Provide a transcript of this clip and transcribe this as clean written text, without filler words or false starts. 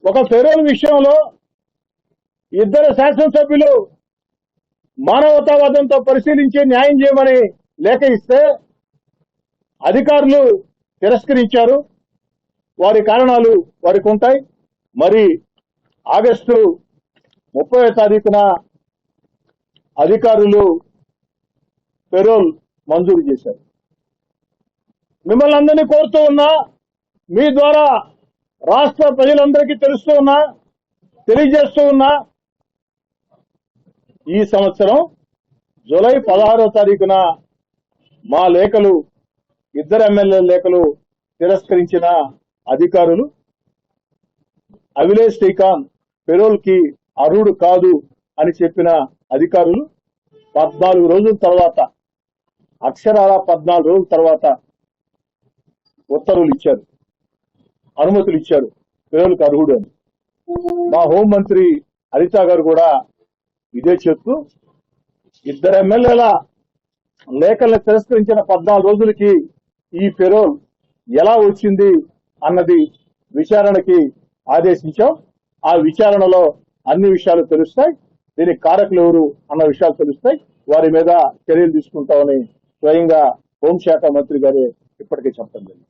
ఒక ఫెరోల్ విషయంలో ఇద్దరు శాసనసభ్యులు మానవతావాదంతో పరిశీలించి న్యాయం చేయమని లేఖ ఇస్తే అధికారులు తిరస్కరించారు. వారి కారణాలు వారికి ఉంటాయి. మరి ఆగస్టు 30వ తారీఖున అధికారులు పెరోల్ మంజూరు చేశారు. మిమ్మల్ని అందరినీ కోరుతూ ఉన్నా, మీ ద్వారా రాష్ట్ర ప్రజలందరికీ తెలియజేస్తూ ఉన్నా, ఈ సంవత్సరం జూలై 16వ తారీఖున మా లేఖలు, ఇద్దరు ఎమ్మెల్యేల లేఖలు తిరస్కరించిన అధికారులు అవిలేష్ శ్రీకాంత్ పెరోల్ కి అర్హుడు కాదు అని చెప్పిన అధికారులు 14 రోజుల తర్వాత, అక్షరాల 14 రోజుల తర్వాత ఉత్తర్వులు ఇచ్చారు, అనుమతులు ఇచ్చారు పెరోల్కి అర్హుడు అని. మా హోంమంత్రి హరిత గారు కూడా ఇదే చెప్తూ, ఇద్దరు ఎమ్మెల్యేల లేఖలను తిరస్కరించిన 14 రోజులకి ఈ పెరోల్ ఎలా వచ్చింది అన్నది విచారణకి ఆదేశించాం. ఆ విచారణలో అన్ని విషయాలు తెలుస్తాయి. దీనికి కారకులు ఎవరు అన్న విషయాలు తెలుస్తాయి. వారి మీద చర్యలు తీసుకుంటామని స్వయంగా హోంశాఖ మంత్రి గారే ఇప్పటికే చెప్పడం జరిగింది.